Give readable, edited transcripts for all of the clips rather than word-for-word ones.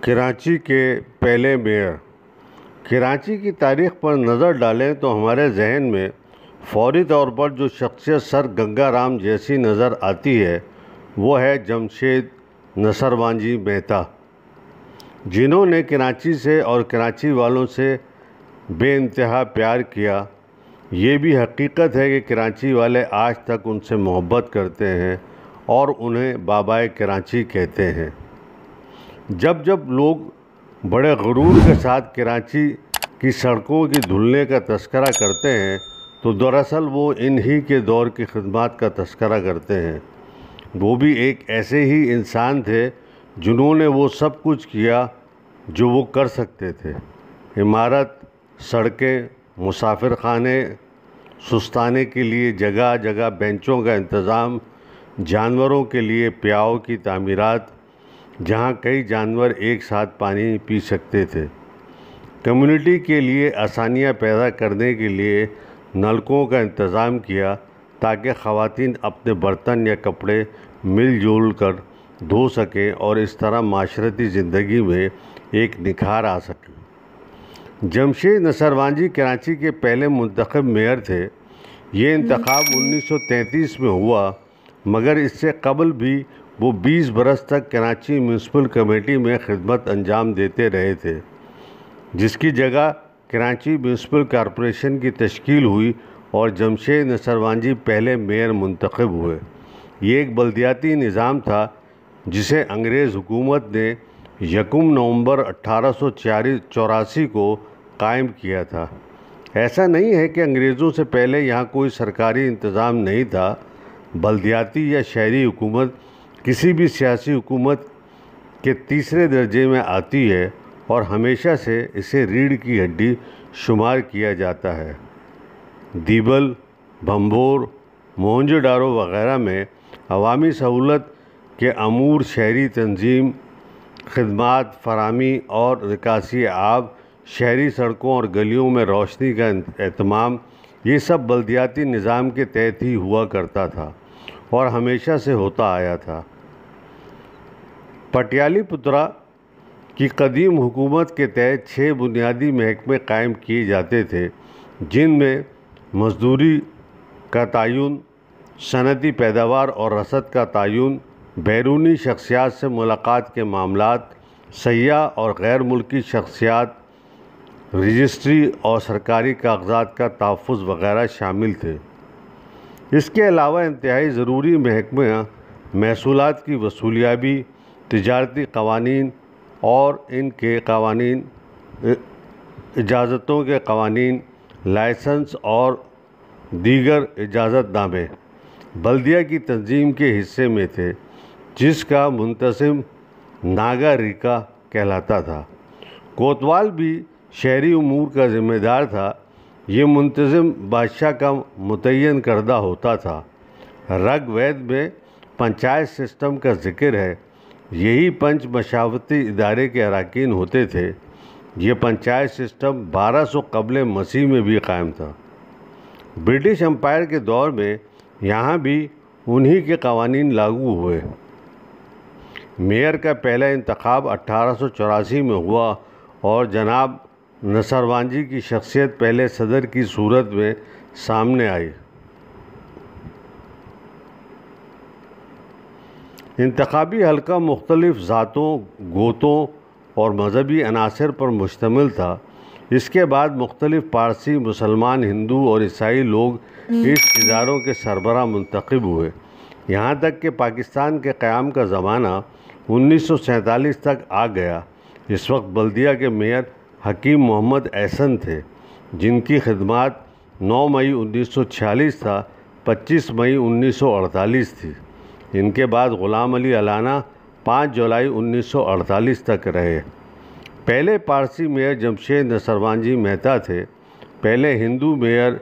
کراچی کے پہلے میئر۔ کراچی کی تاریخ پر نظر ڈالیں تو ہمارے ذہن میں فوری طور پر جو شخصیت سر گنگا رام جیسی نظر آتی ہے وہ ہے جمشید نصروان مہتا، جنہوں نے کراچی سے اور کراچی والوں سے بے انتہا پیار کیا۔ یہ بھی حقیقت ہے کہ کراچی والے آج تک ان سے محبت کرتے ہیں اور انہیں بابائے کراچی کہتے ہیں۔ جب لوگ بڑے غرور کے ساتھ کراچی کی سڑکوں کی دھلنے کا تذکرہ کرتے ہیں تو دراصل وہ انہی کے دور کی خدمات کا تذکرہ کرتے ہیں۔ وہ بھی ایک ایسے ہی انسان تھے جنہوں نے وہ سب کچھ کیا جو وہ کر سکتے تھے۔ عمارت، سڑکیں، مسافر خانے، سستانے کے لیے جگہ جگہ بینچوں کا انتظام، جانوروں کے لیے پیاؤ کی تعمیرات جہاں کئی جانور ایک ساتھ پانی پی سکتے تھے، کمیونٹی کے لیے آسانیاں پیدا کرنے کے لیے نلکوں کا انتظام کیا تاکہ خواتین اپنے برتن یا کپڑے مل جل کر دھو سکیں اور اس طرح معاشرتی زندگی میں ایک نکھار آ سکے۔ جمشید نصروان کراچی کے پہلے منتخب میئر تھے۔ یہ انتخاب 1933 میں ہوا، مگر اس سے قبل بھی وہ 20 برس تک کراچی میونسپل کمیٹی میں خدمت انجام دیتے رہے تھے، جس کی جگہ کراچی میونسپل کارپوریشن کی تشکیل ہوئی اور جمشید نصروان پہلے میئر منتخب ہوئے۔ یہ ایک بلدیاتی نظام تھا جسے انگریز حکومت نے 1 نومبر 1884 کو قائم کیا تھا۔ ایسا نہیں ہے کہ انگریزوں سے پہلے یہاں کوئی سرکاری انتظام نہیں تھا۔ بلدیاتی یا شہری حکومت کسی بھی سیاسی حکومت کے تیسرے درجے میں آتی ہے اور ہمیشہ سے اسے ریڑھ کی ہڈی شمار کیا جاتا ہے۔ دیبل، بھمبور، موہنجو ڈارو وغیرہ میں عوامی سہولت کے امور، شہری تنظیم، خدمات فراہمی اور نکاسی آب، شہری سڑکوں اور گلیوں میں روشنی کا اہتمام، یہ سب بلدیاتی نظام کے تحت ہی ہوا کرتا تھا اور ہمیشہ سے ہوتا آیا تھا۔ پٹیالی پترا کی قدیم حکومت کے تحت 6 بنیادی محکمے قائم کیے جاتے تھے، جن میں مزدوری کا تعین، صنعتی پیداوار اور رسد کا تعین، بیرونی شخصیات سے ملاقات کے معاملات، سیاح اور غیر ملکی شخصیات، رجسٹری اور سرکاری کاغذات کا تحفظ وغیرہ شامل تھے۔ اس کے علاوہ انتہائی ضروری محکمہ محصولات کی وصولیابی، تجارتی قوانین اور ان کے قوانین، اجازتوں کے قوانین، لائسنس اور دیگر اجازت نامے بلدیہ کی تنظیم کے حصے میں تھے، جس کا منتظم ناگا ریکا کہلاتا تھا۔ کوتوال بھی شہری امور کا ذمہ دار تھا۔ یہ منتظم بادشاہ کا متعین کردہ ہوتا تھا۔ رگ وید میں پنچایت سسٹم کا ذکر ہے۔ یہی پنچ مشاورتی ادارے کے اراکین ہوتے تھے۔ یہ پنچایت سسٹم 1200 قبل مسیح میں بھی قائم تھا۔ برٹش امپائر کے دور میں یہاں بھی انہی کے قوانین لاگو ہوئے۔ میئر کا پہلا انتخاب 1884 میں ہوا اور جناب نصروان کی شخصیت پہلے صدر کی صورت میں سامنے آئی۔ انتخابی حلقہ مختلف ذاتوں، گوتوں اور مذہبی عناصر پر مشتمل تھا۔ اس کے بعد مختلف پارسی، مسلمان، ہندو اور عیسائی لوگ اس اداروں کے سربراہ منتخب ہوئے، یہاں تک کہ پاکستان کے قیام کا زمانہ 1947 تک آ گیا۔ اس وقت بلدیہ کے میئر حکیم محمد احسن تھے، جن کی خدمات 9 مئی 1946 تا 25 مئی 1948 تھی۔ ان کے بعد غلام علی علانہ 5 جولائی 1948 تک رہے۔ پہلے پارسی میئر جمشید نصروان مہتا تھے۔ پہلے ہندو میئر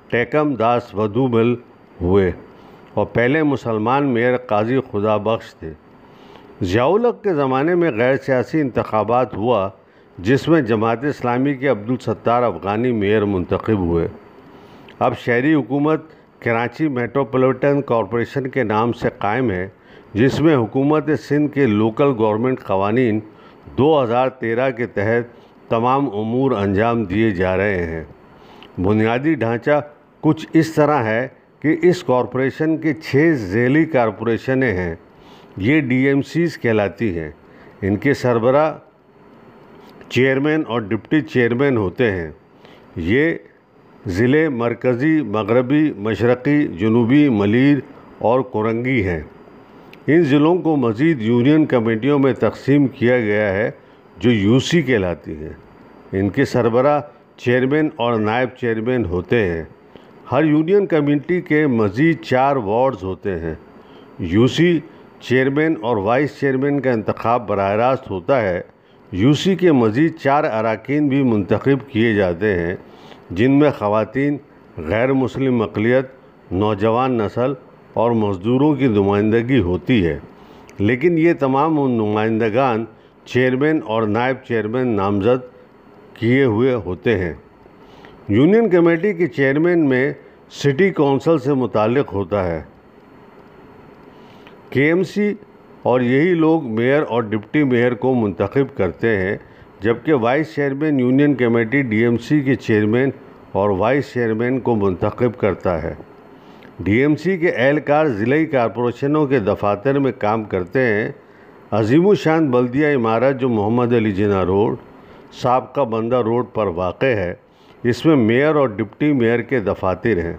ٹیکم داس ودھومل ہوئے اور پہلے مسلمان میئر قاضی خدا بخش تھے۔ ضیاء الحق کے زمانے میں غیر سیاسی انتخابات ہوا، جس میں جماعت اسلامی کے عبدالستار افغانی میئر منتخب ہوئے۔ اب شہری حکومت کراچی میٹروپولیٹن کارپوریشن کے نام سے قائم ہے، جس میں حکومت سندھ کے لوکل گورنمنٹ قوانین 2013 کے تحت تمام امور انجام دیے جا رہے ہیں۔ بنیادی ڈھانچہ کچھ اس طرح ہے کہ اس کارپوریشن کے 6 ذیلی کارپوریشنیں ہیں۔ یہ ڈی ایم سیز کہلاتی ہیں۔ ان کے سربراہ چیئرمین اور ڈپٹی چیئرمین ہوتے ہیں۔ یہ ضلع مرکزی، مغربی، مشرقی، جنوبی، ملیر اور کورنگی ہیں۔ ان ضلعوں کو مزید یونین کمیٹیوں میں تقسیم کیا گیا ہے جو یو سی کہلاتی ہیں۔ ان کے سربراہ چیئرمین اور نائب چیئرمین ہوتے ہیں۔ ہر یونین کمیٹی کے مزید 4 وارڈز ہوتے ہیں۔ یو سی چیئرمین اور وائس چیئرمین کا انتخاب براہ راست ہوتا ہے۔ یو سی کے مزید 4 اراکین بھی منتخب کیے جاتے ہیں، جن میں خواتین، غیر مسلم اقلیت، نوجوان نسل اور مزدوروں کی نمائندگی ہوتی ہے، لیکن یہ تمام نمائندگان چیئرمین اور نائب چیئرمین نامزد کیے ہوئے ہوتے ہیں۔ یونین کمیٹی کے چیئرمین میں سٹی کونسل سے متعلق ہوتا ہے، کے ایم سی، اور یہی لوگ میئر اور ڈپٹی میئر کو منتخب کرتے ہیں، جبکہ vice chairman union committee D M C کے چیئرمین اور وائس چیئرمین کو منتخب کرتا ہے۔ ڈی ایم سی کے اہلکار ضلعی کارپوریشنوں کے دفاتر میں کام کرتے ہیں۔ عظیم الشان بلدیہ عمارت جو محمد علی جناح روڈ، سابقہ بندہ روڈ پر واقع ہے، اس میں میئر اور ڈپٹی میئر کے دفاتر ہیں۔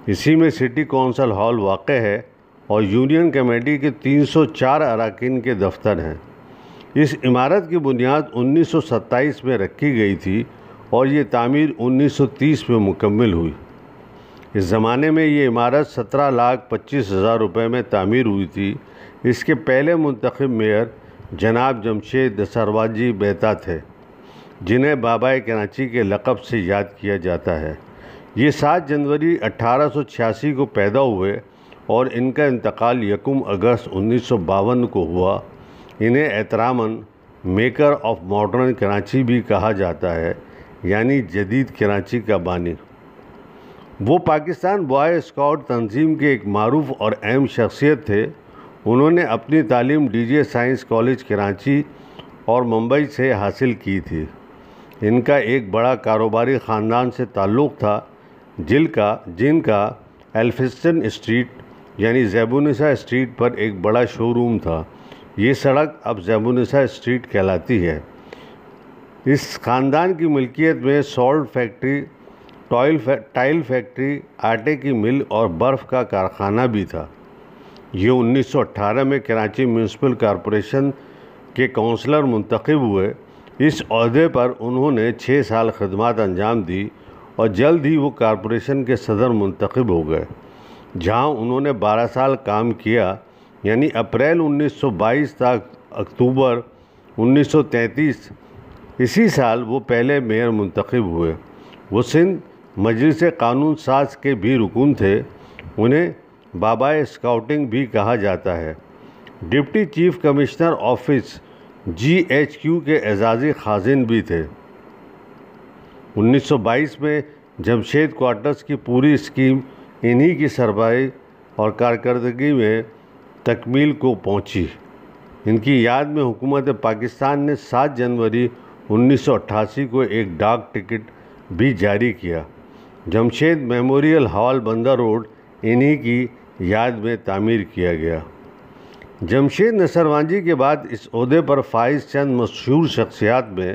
اسی میں سٹی کونسل ہال واقع ہے اور یونین کمیٹی کے 304 اراکین کے دفتر ہیں۔ اس عمارت کی بنیاد 1927 میں رکھی گئی تھی اور یہ تعمیر 1930 میں مکمل ہوئی۔ اس زمانے میں یہ عمارت 17,25,000 روپے میں تعمیر ہوئی تھی۔ اس کے پہلے منتخب میئر جناب جمشید سرواجی بیتا تھے، جنہیں بابائے کراچی کے لقب سے یاد کیا جاتا ہے۔ یہ 7 جنوری 1886 کو پیدا ہوئے اور ان کا انتقال 1 اگست 1952 کو ہوا۔ انہیں احتراماً میکر آف ماڈرن کراچی بھی کہا جاتا ہے، یعنی جدید کراچی کا بانی۔ وہ پاکستان بوائے اسکاؤٹ تنظیم کے ایک معروف اور اہم شخصیت تھے۔ انہوں نے اپنی تعلیم D J science college Karachi اور ممبئی سے حاصل کی تھی۔ ان کا ایک بڑا کاروباری خاندان سے تعلق تھا، جن کا ایلفسٹن اسٹریٹ یعنی زیبونسا اسٹریٹ پر ایک بڑا شو روم تھا۔ یہ سڑک اب زیبونسا اسٹریٹ کہلاتی ہے۔ اس خاندان کی ملکیت میں سالٹ فیکٹری، ٹائل فیکٹری، آٹے کی مل اور برف کا کارخانہ بھی تھا۔ یہ 1918 میں کراچی میونسپل کارپوریشن کے کونسلر منتخب ہوئے۔ اس عہدے پر انہوں نے 6 سال خدمات انجام دی اور جلد ہی وہ کارپوریشن کے صدر منتخب ہو گئے، جہاں انہوں نے 12 سال کام کیا، یعنی اپریل 1922 تک اکتوبر 1933۔ اسی سال وہ پہلے میئر منتخب ہوئے۔ وہ سندھ مجلس قانون ساز کے بھی رکن تھے۔ انہیں بابائے اسکاؤٹنگ بھی کہا جاتا ہے۔ Deputy chief commissioner office G H Q کے اعزازی خازن بھی تھے۔ 1922 میں جمشید کوارٹرز کی پوری اسکیم انہی کی سربراہی اور کارکردگی میں تکمیل کو پہنچی۔ ان کی یاد میں حکومت پاکستان نے 7 جنوری 1988 کو ایک ڈاک ٹکٹ بھی جاری کیا۔ جمشید میموریل ہال بندہ روڈ انہی کی یاد میں تعمیر کیا گیا۔ جمشید نصروانجی کے بعد اس عہدے پر فائز چند مشہور شخصیات میں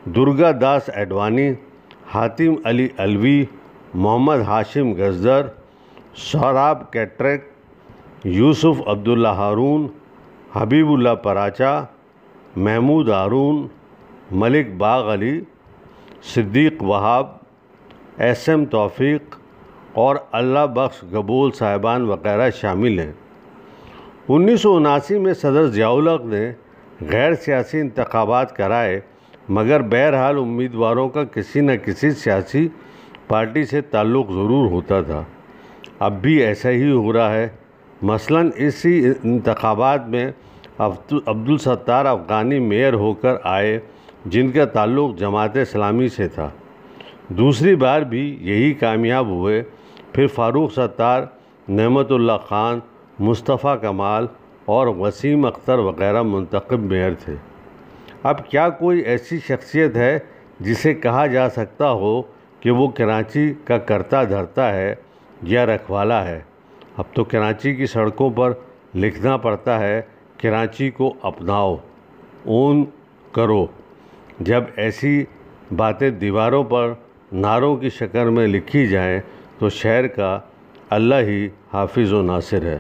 درگا داس اڈوانی، حاتم علی علوی، محمد ہاشم گزدر، سہراب کیٹریک، یوسف عبداللہ ہارون، حبیب اللہ پراچا، محمود ہارون، ملک باغ علی، صدیق وہاب، ایس ایم توفیق اور اللہ بخش گبول صاحبان وغیرہ شامل ہیں۔ 1979 میں صدر ضیاء الحق نے غیر سیاسی انتخابات کرائے، مگر بہرحال امیدواروں کا کسی نہ کسی سیاسی پارٹی سے تعلق ضرور ہوتا تھا۔ اب بھی ایسا ہی ہو رہا ہے۔ مثلاً اسی انتخابات میں عبدالستار افغانی میئر ہو کر آئے، جن کا تعلق جماعت اسلامی سے تھا۔ دوسری بار بھی یہی کامیاب ہوئے۔ پھر فاروق ستار، نعمت اللہ خان، مصطفیٰ کمال اور وسیم اختر وغیرہ منتخب میئر تھے۔ اب کیا کوئی ایسی شخصیت ہے جسے کہا جا سکتا ہو کہ وہ کراچی کا کرتا دھرتا ہے یا رکھوالا ہے؟ اب تو کراچی کی سڑکوں پر لکھنا پڑتا ہے، کراچی کو اپناؤ، اون کرو۔ جب ایسی باتیں دیواروں پر نعروں کی شکل میں لکھی جائیں تو شہر کا اللہ ہی حافظ و ناصر ہے۔